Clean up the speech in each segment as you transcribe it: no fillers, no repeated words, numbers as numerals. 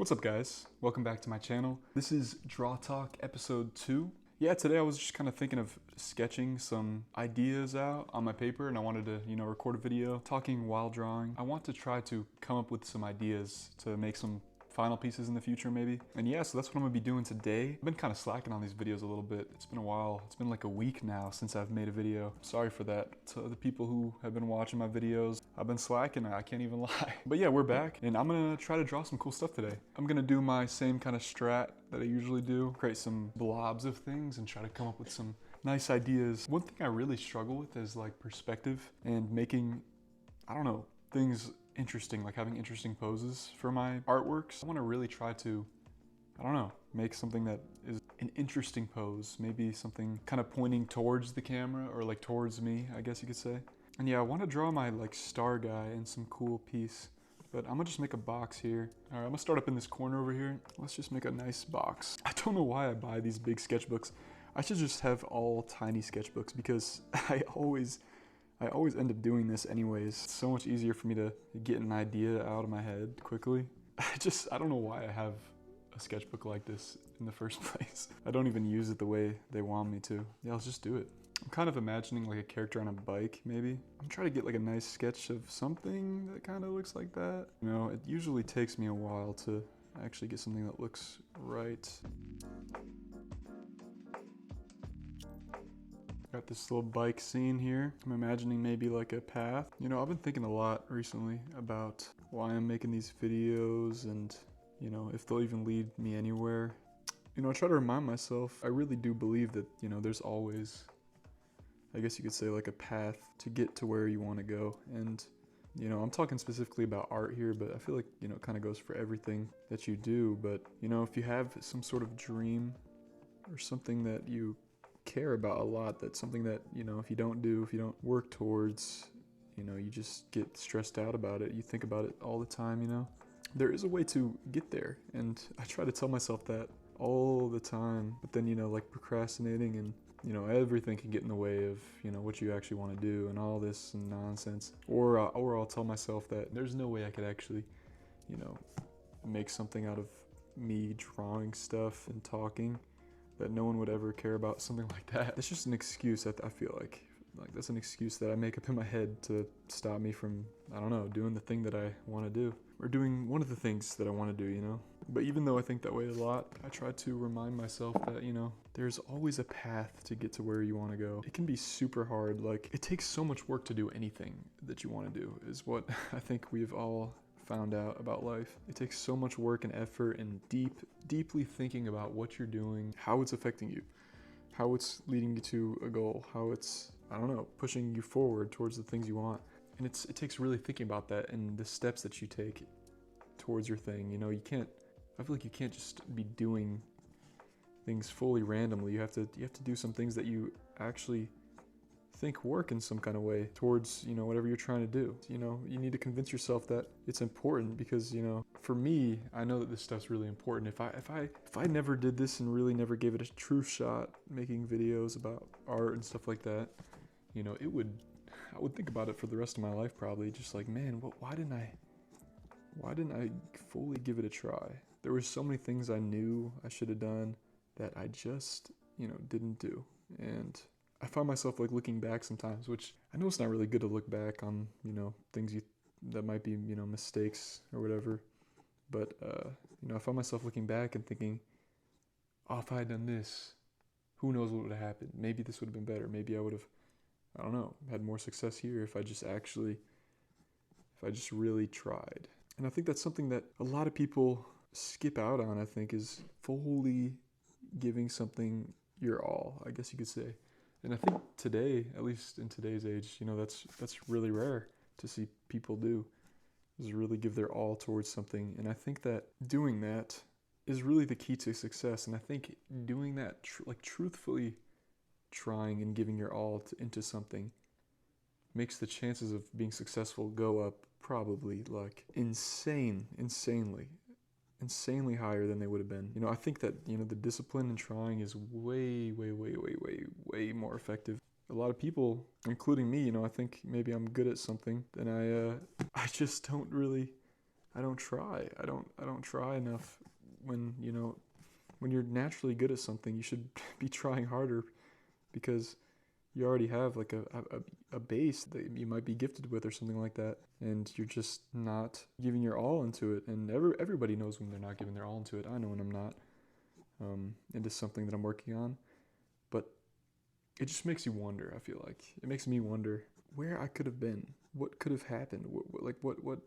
What's up guys? Welcome back to my channel. This is Draw Talk episode 2. Yeah, today I was just kind of thinking of sketching some ideas out on my paper and I wanted to, record a video talking while drawing. I want to try to come up with some ideas to make some final pieces in the future maybe. And yeah, so that's what I'm gonna be doing today. I've been kind of slacking on these videos a little bit. It's been a while. It's been like a week now since I've made a video. Sorry for that to the people who have been watching my videos. I've been slacking, I can't even lie. But yeah, we're back and I'm gonna try to draw some cool stuff today. I'm gonna do my same kind of strat that I usually do. Create some blobs of things and try to come up with some nice ideas. One thing I really struggle with is like perspective and making, things interesting, like having interesting poses for my artworks. I want to really try to, make something that is an interesting pose. Maybe something kind of pointing towards the camera or like towards me, I guess you could say. And yeah, I want to draw my like star guy in some cool piece, but I'm gonna just make a box here. All right, I'm gonna start up in this corner over here. Let's just make a nice box. I don't know why I buy these big sketchbooks. I should just have all tiny sketchbooks because I always end up doing this anyways. It's so much easier for me to get an idea out of my head quickly. I don't know why I have a sketchbook like this in the first place. I don't even use it the way they want me to. Yeah, let's just do it. I'm kind of imagining like a character on a bike, maybe. I'm trying to get like a nice sketch of something that kind of looks like that. It usually takes me a while to actually get something that looks right. Got this little bike scene here. I'm imagining maybe like a path. I've been thinking a lot recently about why I'm making these videos and, if they'll even lead me anywhere. I try to remind myself, I really do believe that, there's always, I guess you could say like a path to get to where you want to go. And, I'm talking specifically about art here, but I feel like, it kind of goes for everything that you do. But, if you have some sort of dream or something that you care about a lot, that's something that if you don't work towards, you just get stressed out about it. You think about it all the time. There is a way to get there, and I try to tell myself that all the time, but then like procrastinating and everything can get in the way of what you actually want to do and all this nonsense, or I'll tell myself that there's no way I could actually make something out of me drawing stuff and talking, that no one would ever care about something like that. It's just an excuse that I feel like that's an excuse that I make up in my head to stop me from, doing the thing that I want to do, or doing one of the things that I want to do, But even though I think that way a lot, I try to remind myself that, there's always a path to get to where you want to go. It can be super hard. Like, it takes so much work to do anything that you want to do, is what I think we've all found out about life. It takes so much work and effort and deeply thinking about what you're doing, how it's affecting you, how it's leading you to a goal, how it's, pushing you forward towards the things you want. And it takes really thinking about that and the steps that you take towards your thing. I feel like you can't just be doing things fully randomly. You have to do some things that you actually think work in some kind of way towards, whatever you're trying to do. You need to convince yourself that it's important because, for me, I know that this stuff's really important. If I never did this and really never gave it a true shot, making videos about art and stuff like that, I would think about it for the rest of my life probably, just like, man, why didn't I fully give it a try? There were so many things I knew I should have done that I just, didn't do. And I find myself like looking back sometimes, which I know it's not really good to look back on, things that might be, mistakes or whatever. But, I find myself looking back and thinking, oh, if I had done this, who knows what would have happened? Maybe this would have been better. Maybe I would have, had more success here if I just really tried. And I think that's something that a lot of people skip out on, I think, is fully giving something your all, I guess you could say. And I think today, at least in today's age, that's really rare to see people do, is really give their all towards something. And I think that doing that is really the key to success. And I think doing that, truthfully trying and giving your all into something makes the chances of being successful go up probably like insanely higher than they would have been. I think that, the discipline and trying is way more effective. A lot of people, including me, I think maybe I'm good at something and I just don't really I don't try. I don't try enough when, when you're naturally good at something, you should be trying harder because you already have like a base that you might be gifted with or something like that, and you're just not giving your all into it. And everybody knows when they're not giving their all into it. I know when I'm not into something that I'm working on, but it just makes you wonder. I feel like it makes me wonder where I could have been, what could have happened, what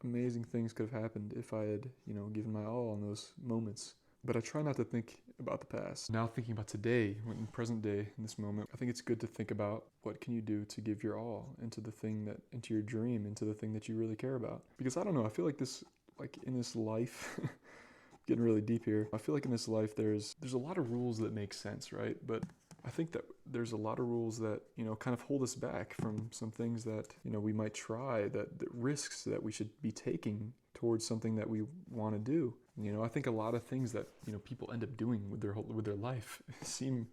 amazing things could have happened if I had, given my all in those moments. But I try not to think about the past. Now thinking about today, in present day, in this moment, I think it's good to think about what can you do to give your all into into your dream, into the thing that you really care about. Because I don't know, I feel like in this life, getting really deep here, I feel like in this life there's a lot of rules that make sense, right? But I think that there's a lot of rules that, kind of hold us back from some things that, we might try, that risks that we should be taking towards something that we want to do. I think a lot of things that, people end up doing with their life seem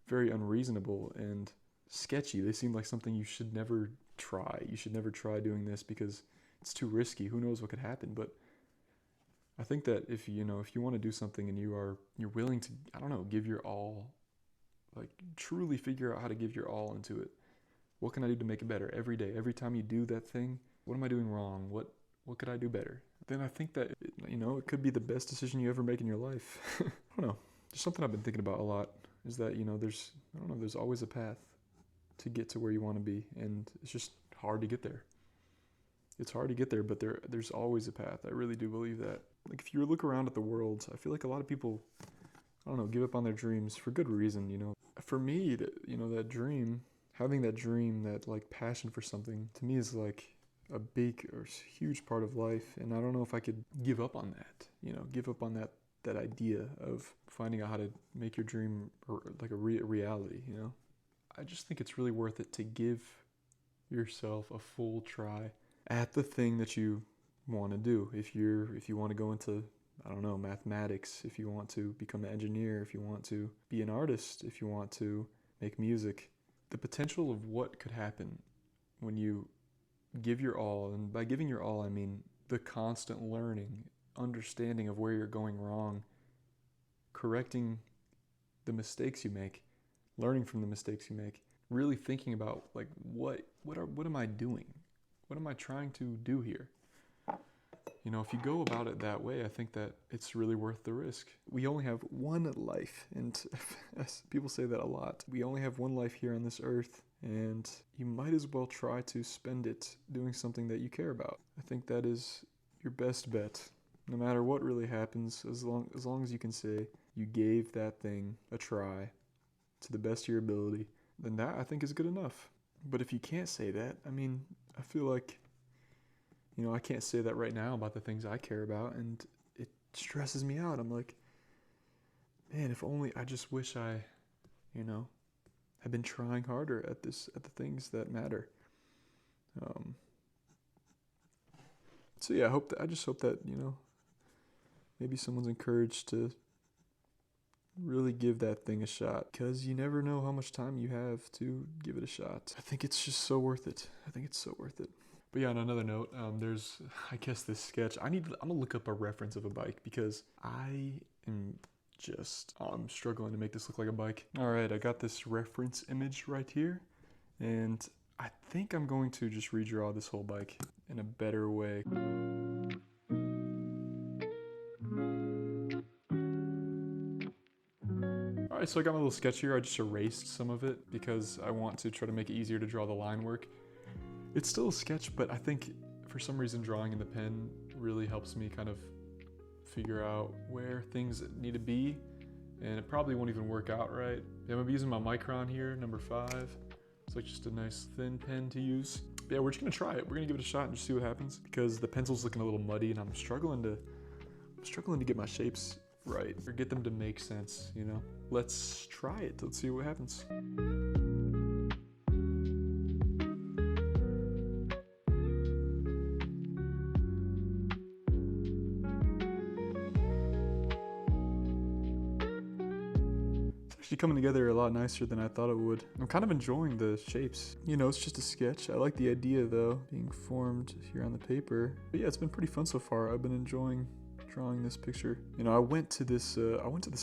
very unreasonable and sketchy. They seem like something you should never try. You should never try doing this because it's too risky. Who knows what could happen? But I think that if you want to do something and you're willing to, I don't know, give your all, like truly figure out how to give your all into it. What can I do to make it better every day? Every time you do that thing, what am I doing wrong? What could I do better? Then I think that, it could be the best decision you ever make in your life. I don't know. Just something I've been thinking about a lot is that, there's always a path to get to where you want to be. And it's just hard to get there. It's hard to get there, but there's always a path. I really do believe that. Like if you look around at the world, I feel like a lot of people, I don't know, give up on their dreams for good reason, For me, that dream, having that dream, that like passion for something, to me is like a big or huge part of life. And I don't know if I could give up on that, give up on that idea of finding out how to make your dream like a reality, I just think it's really worth it to give yourself a full try at the thing that you want to do. If you want to go into, I don't know, mathematics, if you want to become an engineer, if you want to be an artist, if you want to make music, the potential of what could happen when you give your all, and by giving your all, I mean the constant learning, understanding of where you're going wrong, correcting the mistakes you make, learning from the mistakes you make, really thinking about like what am I doing? What am I trying to do here? If you go about it that way, I think that it's really worth the risk. We only have one life, and people say that a lot. We only have one life here on this earth, and you might as well try to spend it doing something that you care about. I think that is your best bet. No matter what really happens, as long as you can say you gave that thing a try to the best of your ability, then that I think is good enough. But if you can't say that, I feel like, I can't say that right now about the things I care about, and it stresses me out. I'm like, man, if only, I just wish I, had been trying harder at the things that matter. So yeah, I just hope that, maybe someone's encouraged to really give that thing a shot, because you never know how much time you have to give it a shot. I think it's just so worth it. But yeah, on another note, there's, I guess, this sketch. I'm gonna look up a reference of a bike because I'm struggling to make this look like a bike. All right, I got this reference image right here, and I think I'm going to just redraw this whole bike in a better way. All right, so I got my little sketch here. I just erased some of it because I want to try to make it easier to draw the line work. It's still a sketch, but I think for some reason drawing in the pen really helps me kind of figure out where things need to be, and it probably won't even work out right. Yeah, I'm gonna be using my Micron here, number 5. It's like just a nice thin pen to use. But yeah, we're just gonna try it. We're gonna give it a shot and just see what happens, because the pencil's looking a little muddy and I'm struggling to get my shapes right or get them to make sense, Let's try it. Let's see what happens. actually coming together a lot nicer than I thought it would. I'm kind of enjoying the shapes. You know, it's just a sketch. I like the idea though, being formed here on the paper. But yeah, it's been pretty fun so far. I've been enjoying drawing this picture. You know, I went to this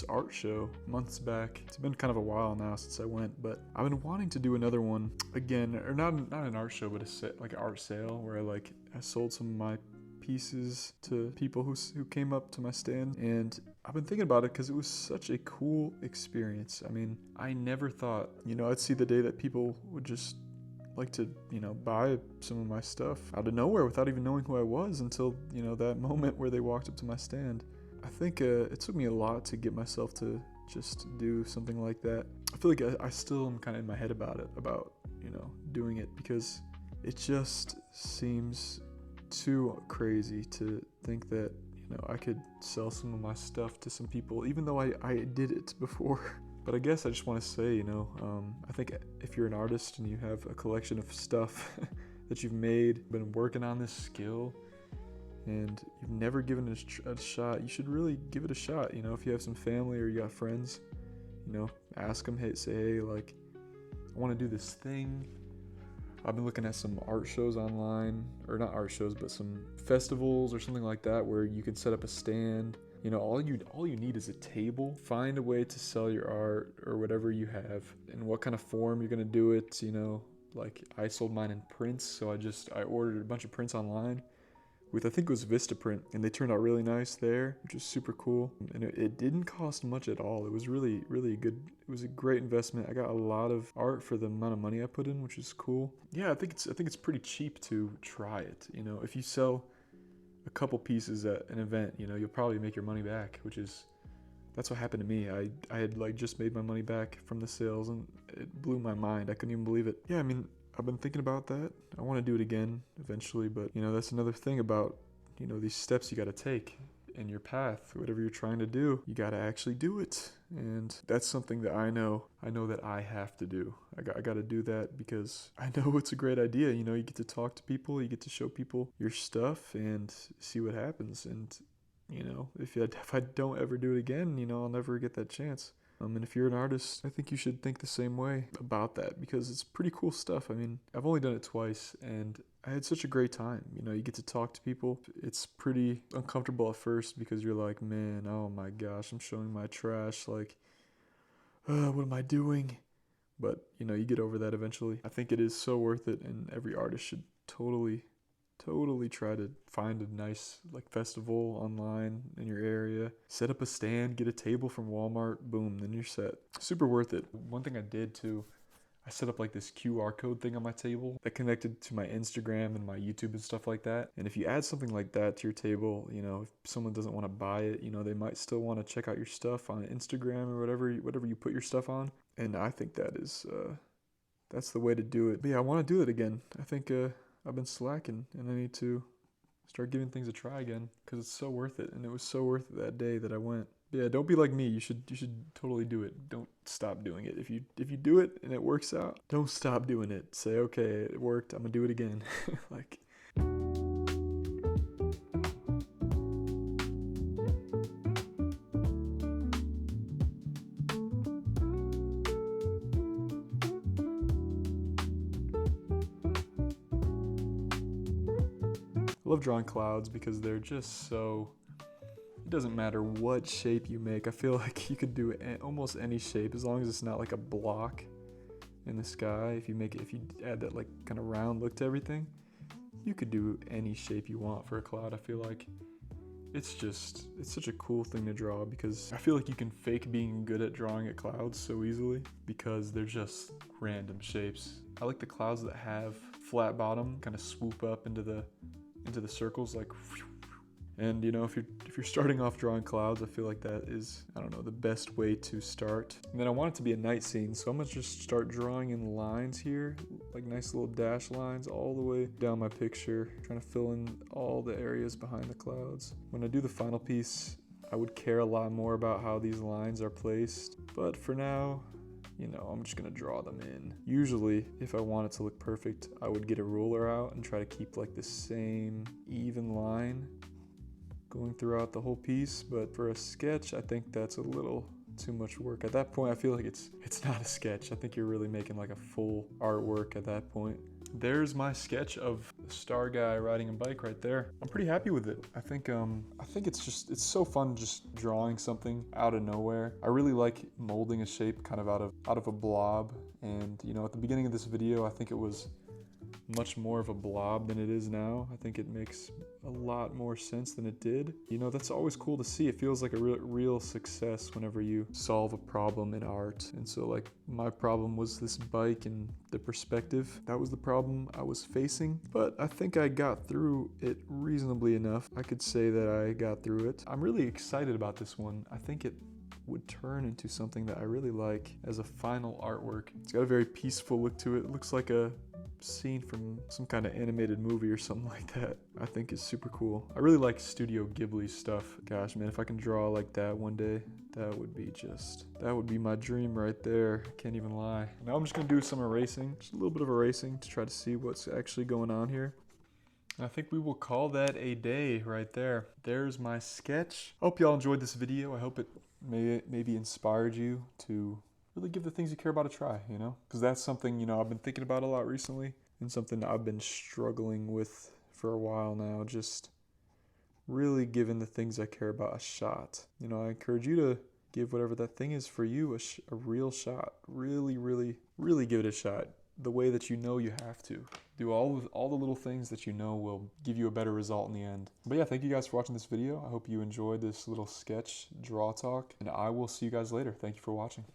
art show months back. It's been kind of a while now since I went, but I've been wanting to do another one again, or not an art show, but like an art sale where I sold some of my pieces to people who came up to my stand, and I've been thinking about it because it was such a cool experience. I mean, I never thought, you know, I'd see the day that people would just like to, you know, buy some of my stuff out of nowhere without even knowing who I was until, you know, that moment where they walked up to my stand. I think it took me a lot to get myself to just do something like that. I feel like I still am kind of in my head about you know, doing it, because it just seems too crazy to think that, you know, I could sell some of my stuff to some people, even though I did it before. But I guess I just want to say, you know, I think if you're an artist and you have a collection of stuff that you've made, been working on this skill, and you've never given it a shot, you should really give it a shot. You know, if you have some family or you got friends, you know, ask them, hey, like, I want to do this thing. I've been looking at some art shows online, or not art shows, but some festivals or something like that where you can set up a stand. You know, all you need is a table. Find a way to sell your art or whatever you have, and what kind of form you're gonna do it. You know, like I sold mine in prints, so I ordered a bunch of prints online with, I think it was Vistaprint, and they turned out really nice there, which is super cool. And it didn't cost much at all. It was really good. It was a great investment. I got a lot of art for the amount of money I put in, which is cool. Yeah, I think it's pretty cheap to try it. You know, if you sell a couple pieces at an event, you know, you'll probably make your money back, that's what happened to me. I had like just made my money back from the sales, and it blew my mind. I couldn't even believe it. Yeah, I mean, I've been thinking about that. I want to do it again eventually, but you know, that's another thing about, you know, these steps you got to take in your path. Whatever you're trying to do, you got to actually do it. And that's something that I know that I have to do. I got to do that because I know it's a great idea. You know, you get to talk to people, you get to show people your stuff and see what happens. And, you know, if I don't ever do it again, you know, I'll never get that chance. And if you're an artist, I think you should think the same way about that, because it's pretty cool stuff. I mean, I've only done it twice, and I had such a great time. You know, you get to talk to people. It's pretty uncomfortable at first because you're like, man, oh my gosh, I'm showing my trash. Like, what am I doing? But, you know, you get over that eventually. I think it is so worth it, and every artist should totally try to find a nice like festival online in your area, set up a stand, get a table from Walmart, boom, then you're set. Super worth it. One thing I did too, I set up like this QR code thing on my table that connected to my Instagram and my YouTube and stuff like that. And if you add something like that to your table, you know, if someone doesn't want to buy it, you know, they might still want to check out your stuff on Instagram or whatever you put your stuff on. And I think that's the way to do it. But yeah, I want to do it again. I think I've been slacking, and I need to start giving things a try again, because it's so worth it, and it was so worth it that day that I went. But yeah, don't be like me. You should totally do it. Don't stop doing it. If you do it and it works out, don't stop doing it. Say, okay, it worked, I'm gonna do it again. Like, I love drawing clouds because they're just so, it doesn't matter what shape you make. I feel like you could do almost any shape as long as it's not like a block in the sky. If you add that like kind of round look to everything, you could do any shape you want for a cloud. I feel like it's such a cool thing to draw, because I feel like you can fake being good at drawing at clouds so easily because they're just random shapes. I like the clouds that have flat bottom, kind of swoop up into the circles, like, and you know, if you're starting off drawing clouds, I feel like that is, I don't know, the best way to start. And then I want it to be a night scene, so I'm gonna just start drawing in lines here, like nice little dash lines all the way down my picture, trying to fill in all the areas behind the clouds. When I do the final piece, I would care a lot more about how these lines are placed, but for now, you know, I'm just gonna draw them in. Usually, if I want it to look perfect, I would get a ruler out and try to keep like the same even line going throughout the whole piece. But for a sketch, I think that's a little too much work. At that point, I feel like it's not a sketch. I think you're really making like a full artwork at that point. There's my sketch of the star guy riding a bike right there. I'm pretty happy with it. I think it's so fun just drawing something out of nowhere. I really like molding a shape kind of out of a blob. And you know, at the beginning of this video, I think it was much more of a blob than it is now. I think it makes a lot more sense than it did. You know, that's always cool to see. It feels like a real success whenever you solve a problem in art. And so like my problem was this bike and the perspective. That was the problem I was facing, but I think I got through it reasonably enough. I could say that I got through it. I'm really excited about this one. I think it would turn into something that I really like as a final artwork. It's got a very peaceful look to it. It looks like a scene from some kind of animated movie or something like that. I think is super cool. I really like Studio Ghibli stuff. Gosh, man, if I can draw like that one day, that would be my dream right there. I can't even lie. Now I'm just gonna do some erasing, just a little bit of erasing to try to see what's actually going on here. I think we will call that a day right there. There's my sketch. I hope y'all enjoyed this video. I hope it maybe inspired you to really give the things you care about a try, you know? Because that's something, you know, I've been thinking about a lot recently and something I've been struggling with for a while now, just really giving the things I care about a shot. You know, I encourage you to give whatever that thing is for you a real shot. Really, really, really give it a shot the way that you know you have to. Do all the little things that you know will give you a better result in the end. But yeah, thank you guys for watching this video. I hope you enjoyed this little sketch draw talk, and I will see you guys later. Thank you for watching.